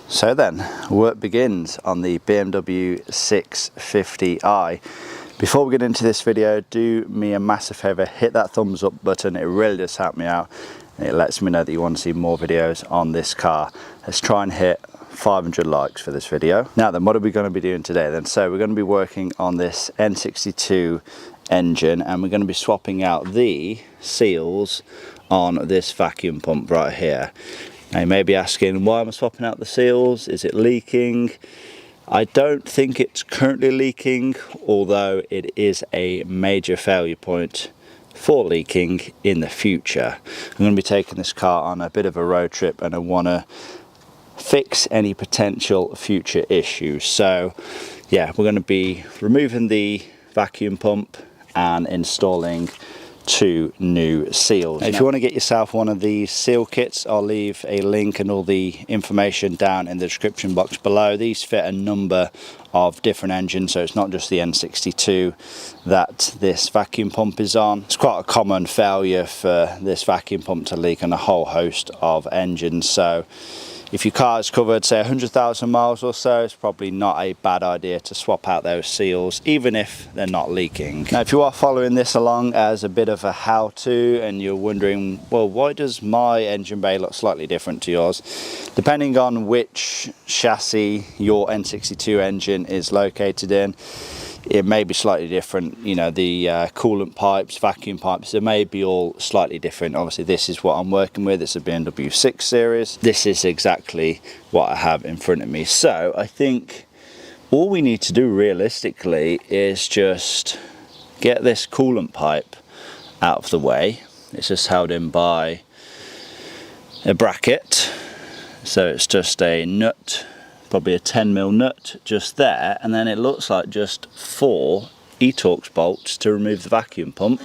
So then, work begins on the BMW 650i. Before we get into this video, do me a massive favour, hit that thumbs up button. It really does help me out. It lets me know that you want to see more videos on this car. Let's try and hit 500 likes for this video. Now then, what are we going to be doing today then? So we're going to be working on this N62 engine, and we're going to be swapping out the seals on this vacuum pump right here. Now you may be asking, why am I swapping out the seals? Is it leaking? I don't think it's currently leaking, although it is a major failure point for leaking in the future. I'm going to be taking this car on a bit of a road trip, and I want to fix any potential future issues. So yeah, we're going to be removing the vacuum pump and installing 2 new seals. Now, if you want to get yourself one of these seal kits, I'll leave a link and all the information down in the description box below. These fit a number of different engines, so it's not just the N62 that this vacuum pump is on. It's quite a common failure for this vacuum pump to leak on a whole host of engines, so if your car is covered, say 100,000 miles or so, it's probably not a bad idea to swap out those seals, even if they're not leaking. Now, if you are following this along as a bit of a how-to and you're wondering, well, why does my engine bay look slightly different to yours? Depending on which chassis your N62 engine is located in, it may be slightly different. You know, the coolant pipes, vacuum pipes, they may be all slightly different. Obviously this is what I'm working with, it's a BMW 6 Series. This is exactly what I have in front of me. So I think all we need to do realistically is just get this coolant pipe out of the way. It's just held in by a bracket, so it's just a nut, probably a 10mm nut just there, and then it looks like just 4 e-Torx bolts to remove the vacuum pump,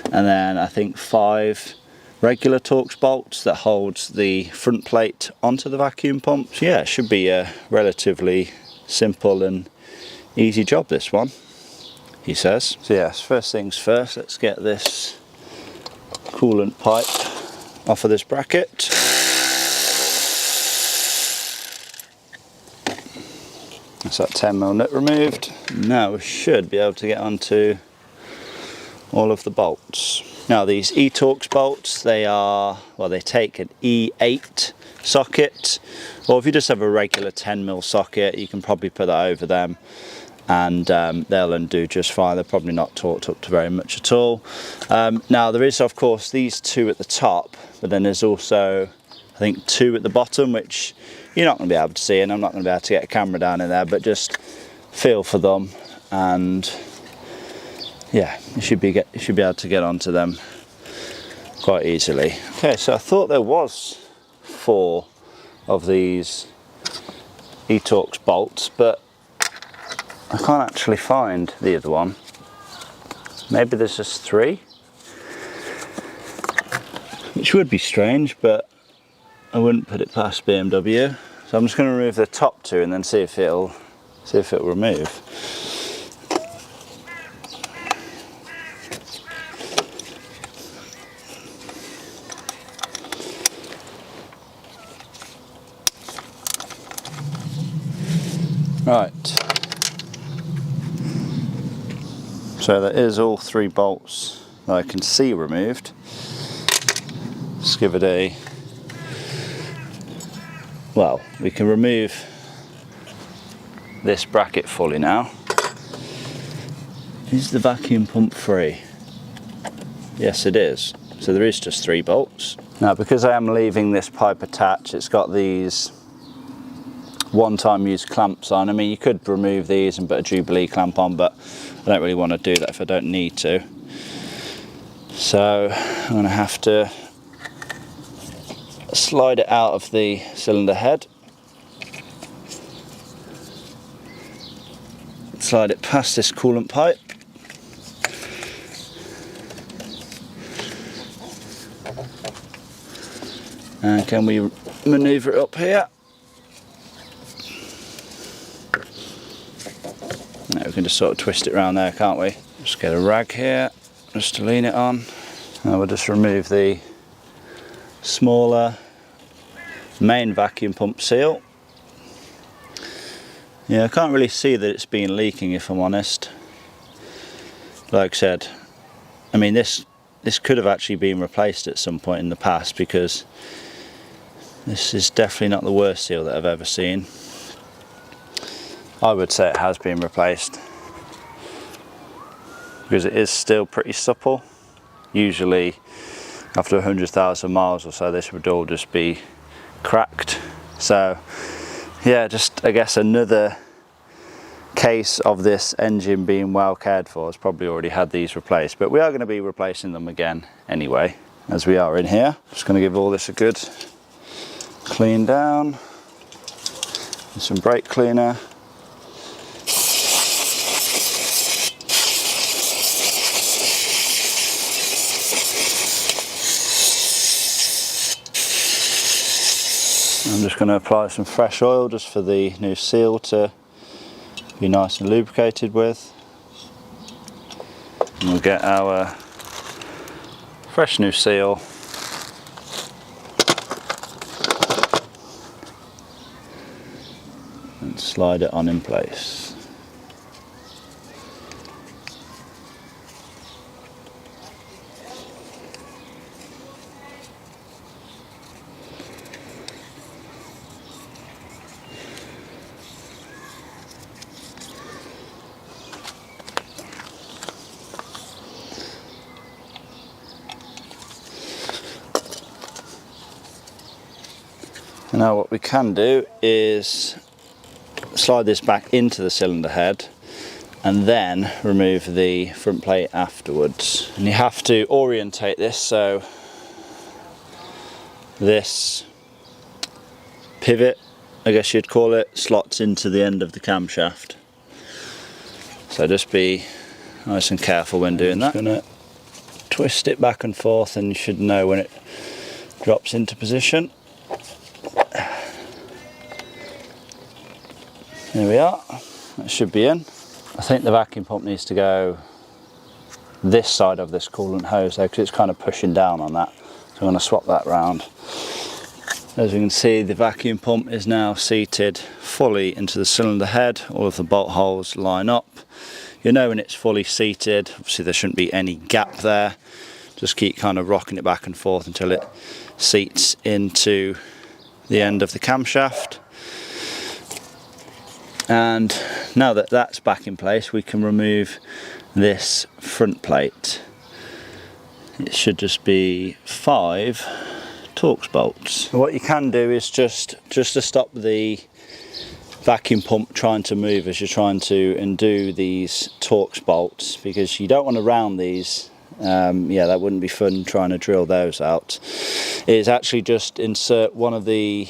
and then I think 5 regular Torx bolts that holds the front plate onto the vacuum pump. So yeah, it should be a relatively simple and easy job, this one, he says. So yes, first things first, let's get this coolant pipe off of this bracket. That's that 10mm nut removed. Now we should be able to get onto all of the bolts. Now these e-Torx bolts, they are, well, they take an E8 socket, or if you just have a regular 10mm socket, you can probably put that over them and they'll undo just fine. They're probably not torqued up to very much at all. Now there is of course these 2 at the top, but then there's also I think 2 at the bottom, which you're not going to be able to see, and I'm not going to be able to get a camera down in there, but just feel for them, and yeah, you should be able to get onto them quite easily. Okay, so I thought there was 4 of these e-Torx bolts, but I can't actually find the other one. Maybe there's just 3, which would be strange, but I wouldn't put it past BMW. So I'm just going to remove the top 2 and then see if it'll remove. Right. So that is all 3 bolts that I can see removed. Let's give it a, well, we can remove this bracket fully now. Is the vacuum pump free? Yes, it is. So there is just 3 bolts. Now, because I am leaving this pipe attached, it's got these one-time use clamps on. I mean, you could remove these and put a Jubilee clamp on, but I don't really want to do that if I don't need to. So I'm going to have to slide it out of the cylinder head, slide it past this coolant pipe, and can we manoeuvre it up here? Now we can just sort of twist it around there, can't we? Just get a rag here just to lean it on. Now we'll just remove the smaller main vacuum pump seal. Yeah, I can't really see that it's been leaking, if I'm honest. Like I said, I mean this could have actually been replaced at some point in the past, because this is definitely not the worst seal that I've ever seen. I would say it has been replaced, because it is still pretty supple. Usually after 100,000 miles or so this would all just be cracked. So yeah, just I guess another case of this engine being well cared for. It's probably already had these replaced, but we are going to be replacing them again anyway, as we are in here. Just going to give all this a good clean down with some brake cleaner. I'm just going to apply some fresh oil just for the new seal to be nice and lubricated with. And we'll get our fresh new seal and slide it on in place. Now what we can do is slide this back into the cylinder head and then remove the front plate afterwards. And you have to orientate this so this pivot, I guess you'd call it, slots into the end of the camshaft. So just be nice and careful when doing that. I'm just going to twist it back and forth, and you should know when it drops into position. There we are, that should be in. I think the vacuum pump needs to go this side of this coolant hose though, because it's kind of pushing down on that. So I'm going to swap that round. As you can see, the vacuum pump is now seated fully into the cylinder head. All of the bolt holes line up. You know when it's fully seated. Obviously there shouldn't be any gap there. Just keep kind of rocking it back and forth until it seats into the end of the camshaft. And now that that's back in place, we can remove this front plate. It should just be 5 Torx bolts. What you can do is just to stop the vacuum pump trying to move as you're trying to undo these Torx bolts, because you don't want to round these. Yeah, that wouldn't be fun trying to drill those out. Is actually just insert one of the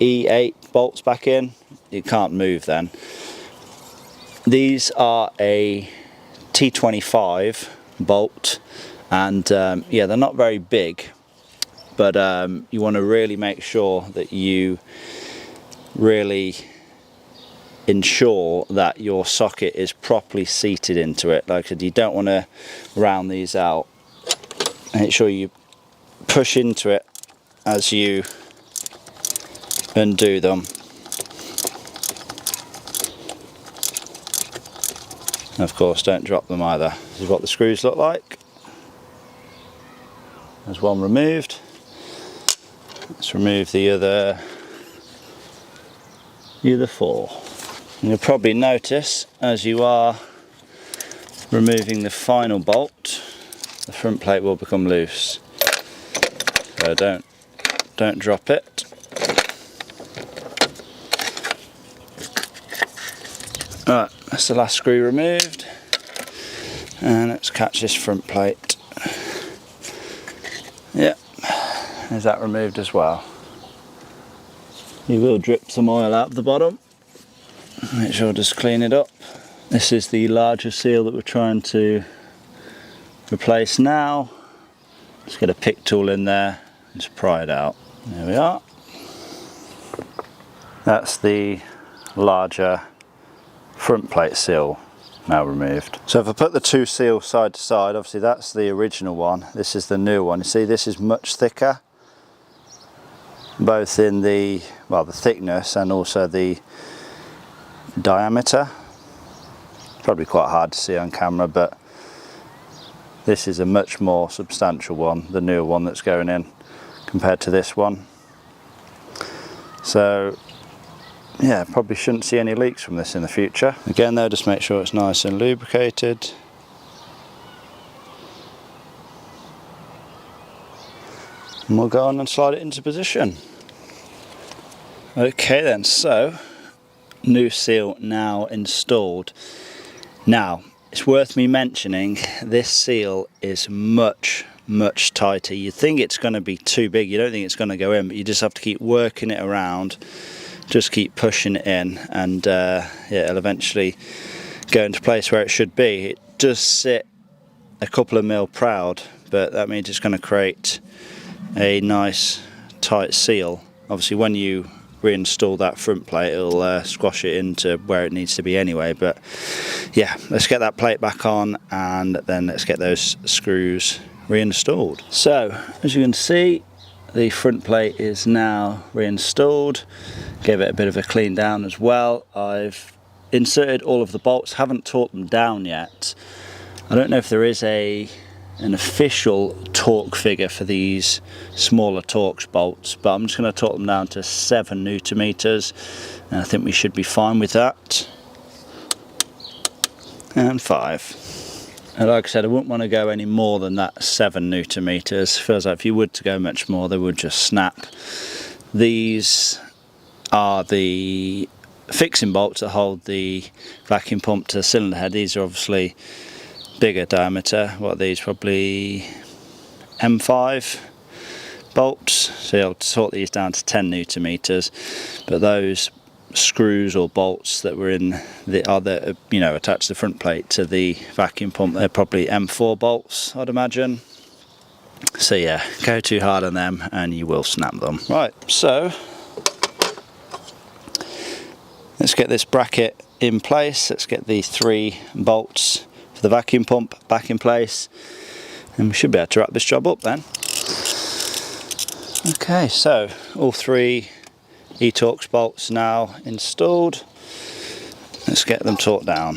E8 bolts back in. It can't move then. These are a T25 bolt, and yeah, they're not very big, but you want to really make sure that you really ensure that your socket is properly seated into it. Like I said, you don't want to round these out. Make sure you push into it as you undo them. And of course, don't drop them either. This is what the screws look like. There's one removed. Let's remove the other 4. And you'll probably notice as you are removing the final bolt, the front plate will become loose. So don't drop it. Right, that's the last screw removed, and let's catch this front plate. Yep, there's that removed as well. You will drip some oil out of the bottom. Make sure to just clean it up. This is the larger seal that we're trying to replace now. Just get a pick tool in there and just pry it out. There we are. That's the larger front plate seal now removed. So if I put the 2 seals side to side, obviously that's the original one, this is the new one. You see this is much thicker, both in the, well, the thickness and also the diameter. Probably quite hard to see on camera, but this is a much more substantial one, the newer one that's going in, compared to this one. So yeah, probably shouldn't see any leaks from this in the future. Again though, just make sure it's nice and lubricated. And we'll go on and slide it into position. Okay then, so new seal now installed. Now, it's worth me mentioning, this seal is much tighter. You think it's going to be too big, you don't think it's going to go in, but you just have to keep working it around, just keep pushing it in, and yeah, it'll eventually go into place where it should be. It does sit a couple of mil proud, but that means it's going to create a nice tight seal. Obviously when you reinstall that front plate, it'll squash it into where it needs to be anyway. But yeah, let's get that plate back on and then let's get those screws reinstalled. So as you can see, the front plate is now reinstalled. Gave it a bit of a clean down as well. I've inserted all of the bolts, haven't torqued them down yet. I don't know if there is an official torque figure for these smaller Torx bolts, but I'm just going to torque them down to 7 Newton meters, and I think we should be fine with that. And 5. And like I said, I wouldn't want to go any more than that 7 Newton meters. Feels like if you were to go much more, they would just snap. These are the fixing bolts that hold the vacuum pump to the cylinder head. These are obviously bigger diameter. What are these? Probably M5 bolts. So you'll sort these down to 10 Newton meters. But those screws or bolts that were in the other, you know, attached to the front plate to the vacuum pump, they're probably M4 bolts, I'd imagine. So yeah, go too hard on them and you will snap them. Right, so let's get this bracket in place. Let's get the 3 bolts for the vacuum pump back in place, and we should be able to wrap this job up then. Okay, so all 3 e-Torx bolts now installed. Let's get them torqued down.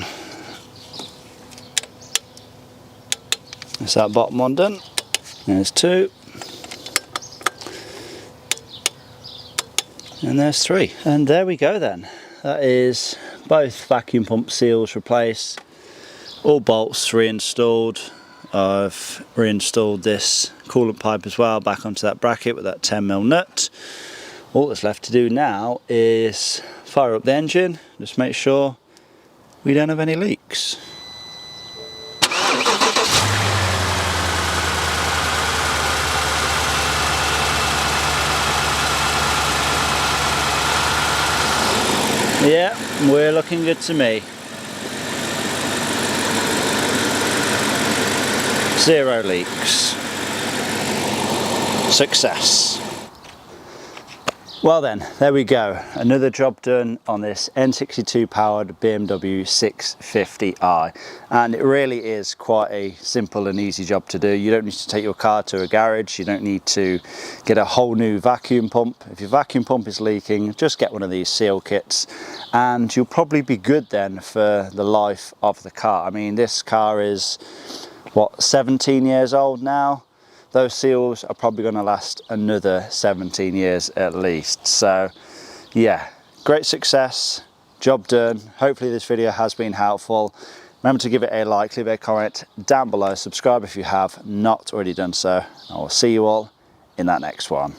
That's that bottom one done. There's 2. And there's 3. And there we go then. That is both vacuum pump seals replaced, all bolts reinstalled. I've reinstalled this coolant pipe as well back onto that bracket with that 10mm nut. All that's left to do now is fire up the engine, just make sure we don't have any leaks. Yeah, we're looking good to me. 0 leaks. Success. Well then, there we go. Another job done on this N62 powered BMW 650i. And it really is quite a simple and easy job to do. You don't need to take your car to a garage. You don't need to get a whole new vacuum pump. If your vacuum pump is leaking, just get one of these seal kits and you'll probably be good then for the life of the car. I mean, this car is, what, 17 years old now? Those seals are probably going to last another 17 years at least. So yeah, great success, job done. Hopefully this video has been helpful. Remember to give it a like, leave a comment down below, subscribe if you have not already done so. I will see you all in that next one.